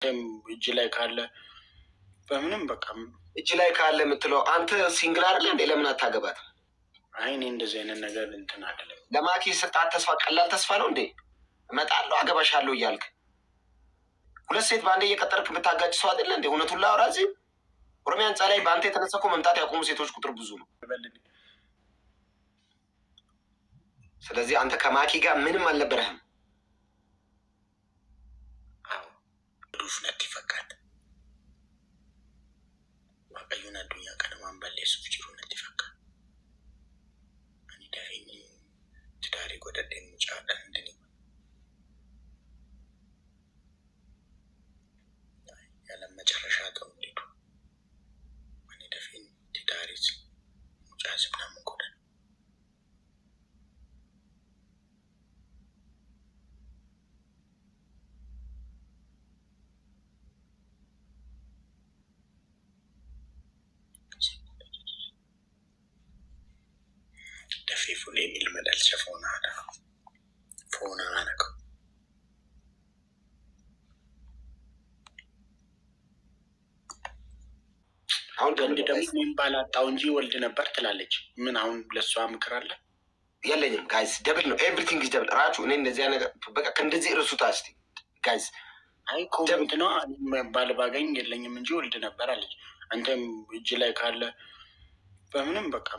አንተም እጅ ላይ ካለ በምንም በቃ እጅ ላይ ካለ የምትለው አንተ ሲንግል አይደለ እንዴ? ለምን አታገባት? አይ እኔ እንደዚህ አይነት ነገር እንትን አይደለም። ለማኪ ስጣት ተስፋ ቀላል ተስፋ ነው እንዴ? እመጣለሁ አገባሻለሁ እያልክ ሁለት ሴት በአንዴ እየቀጠርክ የምታጋጭ ሰው አይደለ እንዴ? እውነቱን ላውራ እዚህ ኦሮሚያ ህንፃ ላይ በአንተ የተነሳ እኮ መምጣት ያቆሙ ሴቶች ቁጥር ብዙ ነው። ስለዚህ አንተ ከማኪ ጋር ምንም አልነበረህም። ዱፍነት ይፈካል ዋቀዩን አዱኛ ቀነማን በሌሱ ጅሩነት ይፈካል እኔ ደፈኝ ትዳሪ ጎደደኝ ሙጫለ እንድን ያለም መጨረሻ ቀው እንዲዱ እኔ ደፈኝ ትዳሪ ሙጫዝ ምናምን ጎደ ደፊፉን የሚል መዳልቸ ፎና አነቀው አሁን ወንድ ደግሞ ባላጣው እንጂ ወልድ ነበር ትላለች። ምን አሁን ለሷ ምክር አለ? የለኝም ጋይስ፣ ደብል ነው ኤቭሪቲንግ ኢዝ ደብል። ራቹ እኔ እንደዚህ ነገር በቃ ከእንደዚህ እርሱታ እስቲ ጋይስ። አይ ኮሜንት ነው ባል ባገኝ የለኝም እንጂ ወልድ ነበር አለች። አንተም እጅ ላይ ካለ በምንም በቃ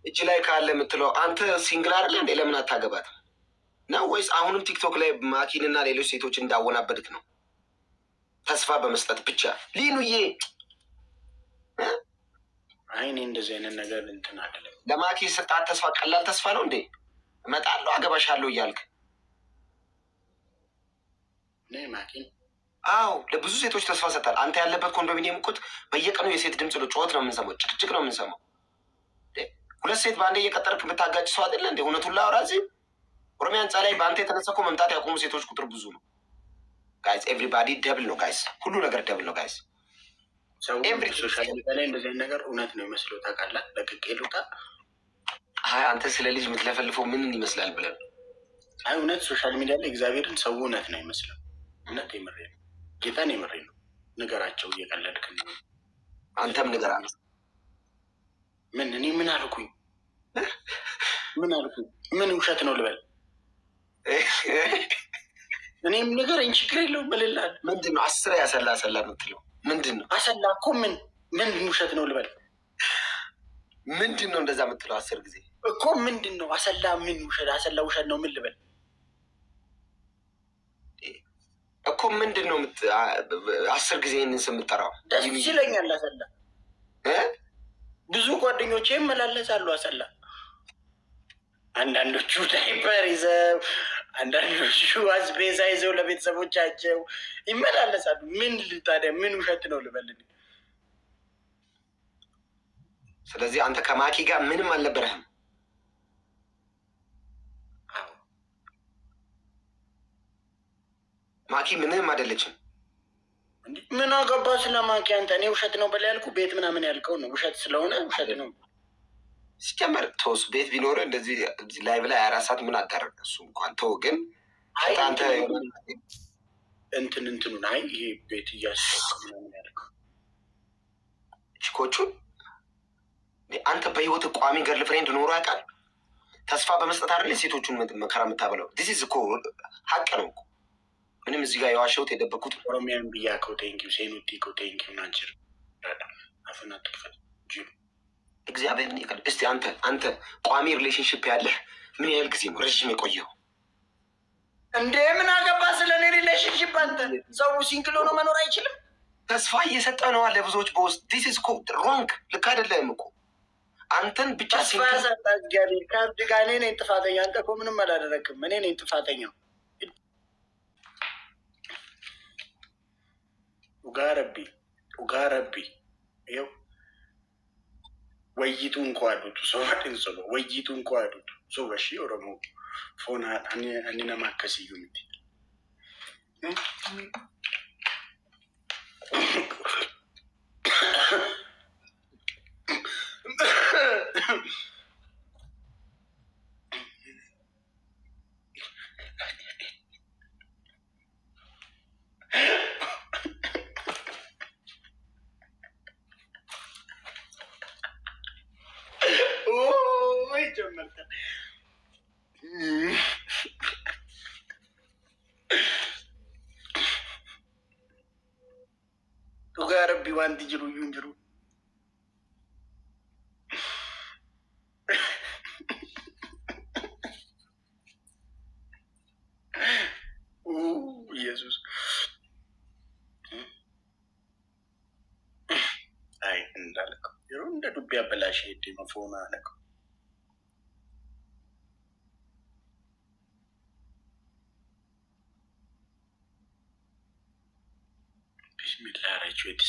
እጅ ላይ ካለ የምትለው አንተ ሲንግል አይደለ እንዴ? ለምን አታገባት ነው ወይስ አሁንም ቲክቶክ ላይ ማኪንና ሌሎች ሴቶች እንዳወናበድክ ነው? ተስፋ በመስጠት ብቻ ሊኑዬ። አይ እኔ እንደዚህ አይነት ነገር እንትን አይደለም። ለማኪ ስጣት ተስፋ ቀላል ተስፋ ነው እንዴ? እመጣለሁ አገባሻለሁ እያልክ ማኪን። አዎ ለብዙ ሴቶች ተስፋ ሰጣል። አንተ ያለበት ኮንዶሚኒየም እኮ በየቀኑ የሴት ድምፅ ነው፣ ጩኸት ነው የምንሰማው፣ ጭቅጭቅ ነው የምንሰማው። ሁለት ሴት በአንዴ እየቀጠርክ የምታጋጭ ሰው አይደለ እንዴ? እውነቱን ላውራ እዚህ ኦሮሚያ ህንፃ ላይ በአንተ የተነሳ እኮ መምጣት ያቆሙ ሴቶች ቁጥር ብዙ ነው ጋይስ። ኤቭሪባዲ ደብል ነው ጋይስ፣ ሁሉ ነገር ደብል ነው ጋይስ። ሶሻል ሚዲያ ላይ እንደዚህ ነገር እውነት ነው ይመስለው ታውቃለህ። ለቅቄ ልውጣ። አይ አንተ ስለ ልጅ የምትለፈልፈው ምን ይመስላል ብለን። አይ እውነት ሶሻል ሚዲያ ላይ እግዚአብሔርን ሰው እውነት ነው ይመስለው። እውነት የምሬ ነው፣ ጌታን የምሬ ነው። ንገራቸው፣ እየቀለድክ ነው። አንተም ንገራ። ምን እኔ ምን አልኩኝ? ምን አልኩኝ? ምን ውሸት ነው ልበል? እኔም ንገረኝ፣ ችግር የለውም እልልሃለሁ። ምንድን ነው 10 ያሰላ ሰላ የምትለው ምንድን ነው? አሰላ እኮ ምን ውሸት ነው ልበል? ምንድን ነው እንደዛ የምትለው 10 ጊዜ እኮ ምንድን ነው አሰላ? ምን ውሸት? አሰላ ውሸት ነው ምን ልበል እኮ ምንድን ነው 10 ጊዜ ይህንን ስም የምጠራው? ደስ ይለኛል። አሰላ ብዙ ጓደኞቼ ይመላለሳሉ አሰላ። አንዳንዶቹ ዳይፐር ይዘው፣ አንዳንዶቹ አስቤዛ ይዘው ለቤተሰቦቻቸው ይመላለሳሉ። ምን ታዲያ ምን ውሸት ነው ልበል? ስለዚህ አንተ ከማኪ ጋር ምንም አልነበረህም። ማኪ ምንም አይደለችም። ምን አገባ ስለ ማኪ አንተ? እኔ ውሸት ነው በላይ ያልኩ ቤት ምናምን ያልከው ነው ውሸት ስለሆነ ውሸት ነው። ሲጀመር ተወስ ቤት ቢኖር እንደዚህ ላይቭ ላይ 24 ሰዓት ምን አዳረግ? እሱ እንኳን ተው። ግን አንተ እንትኑን አይ ይሄ ቤት እያስሸከ ምናምን ያልከው ችኮቹን አንተ በህይወት ቋሚ ገርል ፍሬንድ ኖሮ ያውቃል? ተስፋ በመስጠት አይደለ ሴቶቹን መከራ የምታበለው? ዲስ እኮ ሀቅ ነው እኮ። ምንም እዚህ ጋር የዋሸሁት የደበኩት ኦሮሚያን ብያከው ቴንኪው ሴኑቲ ኮ ቴንኪው ናንችር አፍና ትክፈል እግዚአብሔርን ይቀል። እስቲ አንተ ቋሚ ሪሌሽንሽፕ ያለህ ምን ያህል ጊዜ ነው ረዥም የቆየው እንዴ? ምን አገባ ስለ እኔ ሪሌሽንሽፕ? አንተ ሰው ሲንግል ሆኖ መኖር አይችልም? ተስፋ እየሰጠ ነው አለ ብዙዎች በውስጥ ዲስ ኢዝ ኮ ሮንግ። ልክ አይደለም እኮ አንተን ብቻ ተስፋ ያሳጣ እግዚአብሔር ከአንድ ጋር እኔ ነኝ ጥፋተኛ። አንተ እኮ ምንም አላደረግም። እኔ ነኝ ጥፋተኛው። ኡጋረቢ ይኸው ወይቱ እንኳ አዱቱ ሰው አድንጽሎ ወይቱ እንኳ አዱቱ ሰው በሺ ኦሮሞ ፎና አኒ ነማከስዩ ምት dhugaa rabbii wanti jiru iyyuu hin jiru. ኢየሱስ አይ እንዳልከው ይኸው እንደ ዱቤ አበላሽ ሄዴ መፎና አለከው። ቢስሚላህ አራችሁ እቲ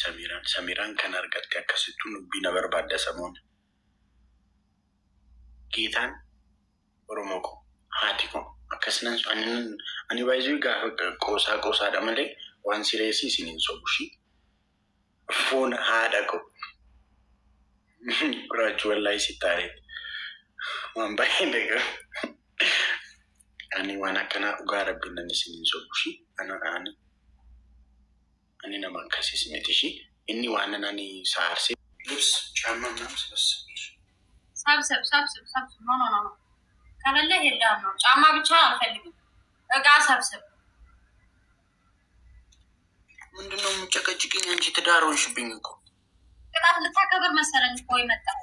ሰሚራን ከናርቀት ከከስቱ ኑቢ ነበር ባደሰሞን ጌታን ኦሮሞኮ ሃቲኮ akkasumas ani baay'ee qoosaa malee waan sireesii isiniin sobushi foon haadha ko gurraachi wallahi sittaare waan baay'ee daga ani waan akkana dhugaa rabbiin nan isiniin sobushi ani nama akkasiis mitishi inni waan ani saarsee ልብስ ጫማ ምናምን ሰብስብ ኖ ካለለ ሄዳም ነው ጫማ ብቻ አልፈልግም እቃ ሰብስብ ምንድነው የምጨቀጭቅኝ አንቺ ትዳር ሆንሽብኝ እኮ ቅጣት ልታከብር መሰለኝ እኮ ይመጣል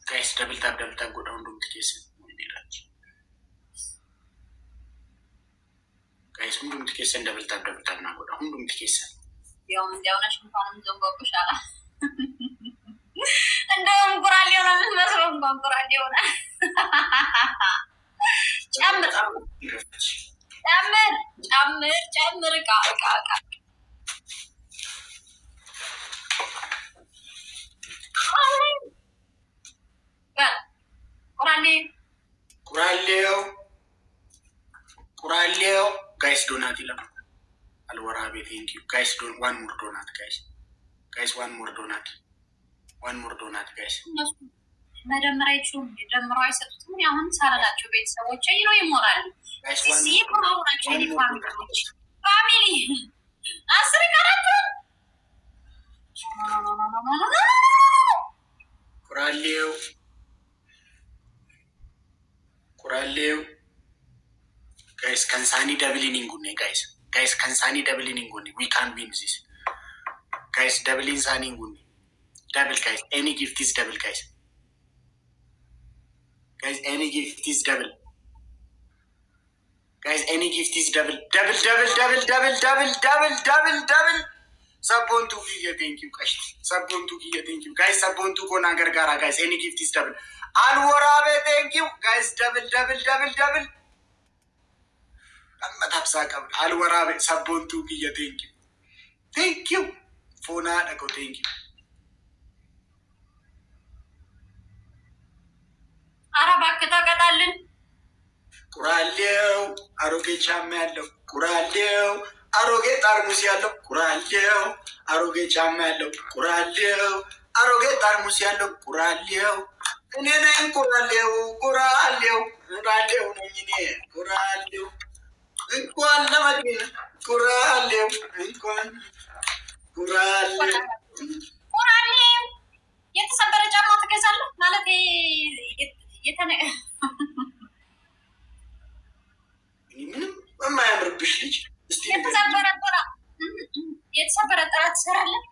ጋይስ ደብል ታብ ጎዳው እንደም ትኬስ ይላች ጋይስ እንደም ትኬስ ደብል ታብ ና ጎዳው እንደም ትኬስ ያው እንደውነሽ እንኳን ዘንቦብሽ አላ እንደውም ቁራሌው ነው የምትመስለው እንኳን ቁራሌው ነው ጨምር እቃ ቁራሌው ጋይስ ዶናት ይላል አልወራቤ ቴንክ ዩ ጋይስ ዋን ሞር ዶናት ጋይስ ዋን ሞር ዶናት ጋይስ መደመራይቹም ደምራው አይሰጡትም ያሁን ሳላላችሁ ቤተሰቦቼ ነው ይሞራል እዚህ ፕሮግራማችን ፋሚሊ አስር ቀራቱ ቁራሌው ጋይስ ከንሳኒ ደብሊኒንጉኔ ጋይስ ከንሳኒ ደብሊኒንጉኔ ዊ ካን ዊን ዚስ ጋይስ ደብሊን ሳኒንጉኔ double guys any gift is double guys any gift is double guys any gift is double sabon tu ki thank you guys sabon tu guys sabon tu ko na gargara guys any gift is double alwarabe thank you guys double amma tapsa ka alwarabe sabon tu ki thank you fona da ko thank you አረባክ ተቀጣልን ቁራሌው አሮጌ ጫማ ያለው ቁራሌው አሮጌ ጠርሙስ ያለው ቁራሌው አሮጌ ጫማ ያለው ቁራሌው አሮጌ ጠርሙስ ያለው ቁራሌው እኔ ነኝ ቁራሌው ነኝ እኔ ቁራሌው እንኳን ለመግቢያ ቁራሌው እንኳን ቁራሌው የተሰበረ ጫማ ትገዛለህ ማለት ምንም የማያምርብሽ ልጅ እስቲ የተሰበረ ጥራ ትሰራለህ?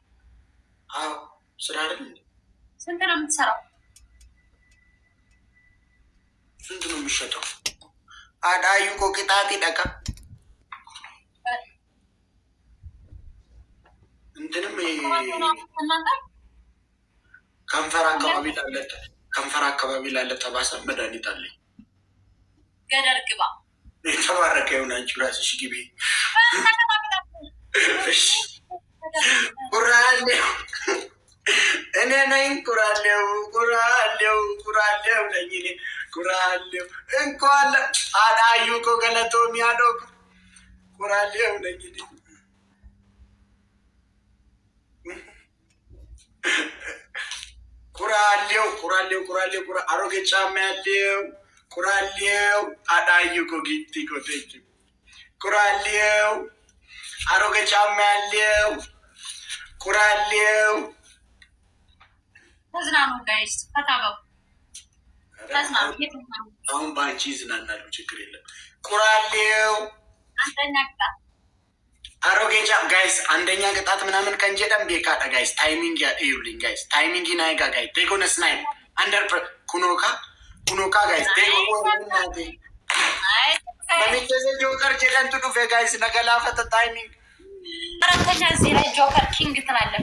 አዎ ስራ አይደል? ስንት ነው የምትሰራው? ስንት ነው የሚሸጠው? አዳዩ ቆቂጣት ይደቃ እንትንም ከንፈር አካባቢ ላለ ጠባሳ መድኃኒት አለኝ። ገደር ግባ የተባረከ ይሁን። አንቺ ራስሽ ግቢ። ቁራሌው እኔ ነኝ። ቁራሌው ነኝ እኔ። ቁራሌው እንኳን አዳዩ እኮ ገለቶ የሚያለው ቁራሌው ነኝ እኔ። ቁራሌው አሮጌ ጫማ ያለው ቁራሌው አዳዩ እኮ ጊፍቲ ኮቴጅ ቁራሌው አሮጌ ጫማ ያለው ቁራሌው። ተዝናኑ ጋይስ፣ ፈታበው ተዝናኑ። አሁን በአንቺ ይዝናናሉ፣ ችግር የለም። ቁራሌው አንደኛ ቅጣት አሮጌ ጫም ጋይስ አንደኛ ቅጣት ምናምን ከንጀደም ቤካዳ ጋይስ ታይሚንግ ያዩልኝ ጋይስ ታይሚንግ ናይጋ ጋይስ ቴጎነ ስናይፕ አንደር ኩኖካ ጋይስ ቴጎ ወናቴ በሚጀዘ ጆከር ጀደንቱ ዱፌ ጋይስ ነገላፈተ ታይሚንግ አራተኛ እዚህ ላይ ጆከር ኪንግ ትላለህ።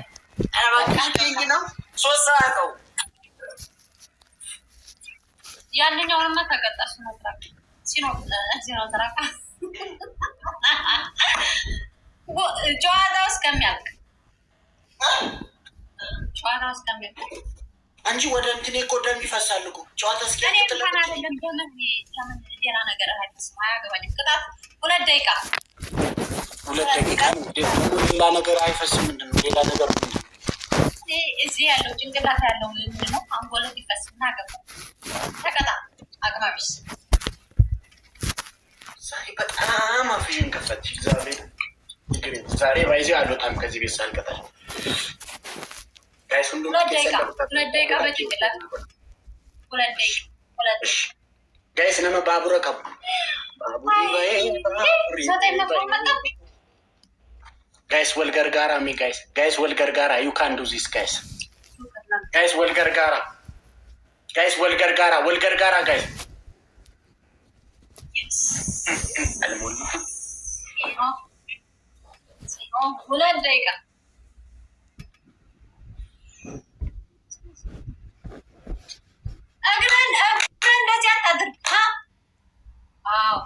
ኪንግ ነው 3 ሰዓት ነው ያንኛውንማ ተቀጣሽ ነው ትራክ ሲኖ ትራካ ጨዋታው እስከሚያልቅ አንቺ ወደ እንትኔ እኮ ደም ይፈሳል እኮ ጨዋታ እስኪያልቅ ሌላ ነገር አያገባኝም። ቅጣት 2 ደቂቃ ሌላ ነገር አይፈስም። ምንድን ነው ሌላ ነገር? እዚህ ያለው ጭንቅላት ያለው ምንድን ነው? አንጎለት ይፈስ እናገባ ተቀጣ አግባቢስ ዛሬ በጣም አፍሽን ከፈትሽ። ዛሬ ባይዜ አልወጣም ከዚህ ቤት ሳልቀጣል። ጋይስ ሁሉም 2 ደቂቃ በጭንቅላት 2 ደቂቃ ጋይስ ነመ ባቡረ ቀቡ ጋይስ ወልገርጋራ ሚ ጋይስ ወልገርጋራ ዩ ካን ዱ ዚስ ጋይስ ወልገርጋራ ጋይስ አልሞላ 2 ደቂቃ እግረን እንደዚህ አታድርግ። አዎ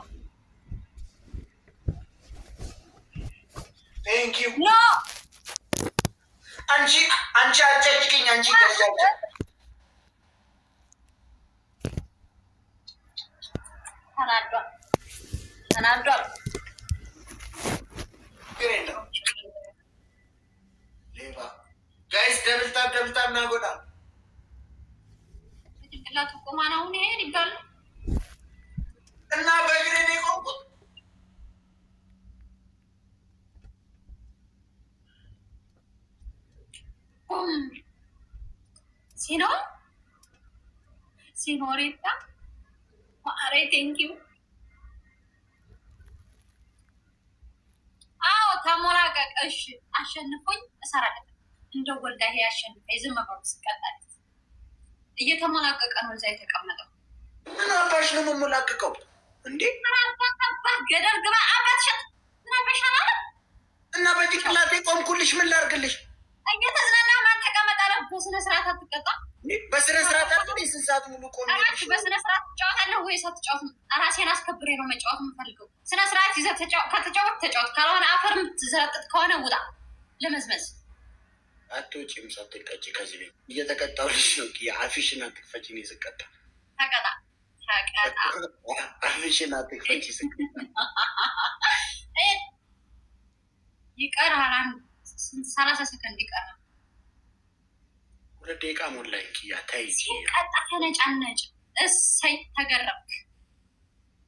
ቴንክ ዩ ኖ አንቺ አጨጭቅኝ አንቺ ገዛጭ ተናዷል። ሌባ ጋይስ ደብልታብ ናጎዳ ጭንቅላቱ ቁማን አሁን ይሄ ይባል እና በእግሬ ነው የቆምኩት። ሲኖሪታ ማሬ ቴንኪዩ። አዎ ተሞላቀቅ። እሺ አሸንፎኝ እሰራለሁ። እንደው ወልዳ ይሄ አሸንፈኝ ዝም ብሎ ስቀጣል እየተሞላቀቀ ነው እዛ የተቀመጠው። ምን አባሽ ነው የምሞላቀቀው እንዴ? ገደል ግባ አባትሽ ምን አባሻና እና በጭቅላቴ ቆምኩልሽ። ምን ላድርግልሽ? እየተዝናና ማን ተቀመጣለ? በስነ ስርዓት አትቀጣ። በስነ ስርዓት አጥቂ 6 ሰዓት ሙሉ ቆምኩልሽ። በስነ ስርዓት ትጫወታለህ ወይስ አትጫወትም? ራሴን አስከብሬ ነው መጫወት የምፈልገው። ስነ ስርዓት ይዘህ ከተጫወት ተጫወት፣ ካልሆነ አፈር የምትዘረጥጥ ከሆነ ውጣ ለመዝመዝ። አትወጪም ሳትቀጪ ከዚህ ቤት እየተቀጣሁልሽ ነው። አፍሽን አትክፈቺ። እኔ ስቀጣ ተቀጣ አፍሽን አትክፈቺ። ይቀርሃል 30 ሰከንድ ይቀራል። 2 ደቂቃ ሞላኝ። ኪያ ተይ ሲቀጣ ተነጫነጭ። እሰይ ተገረምክ።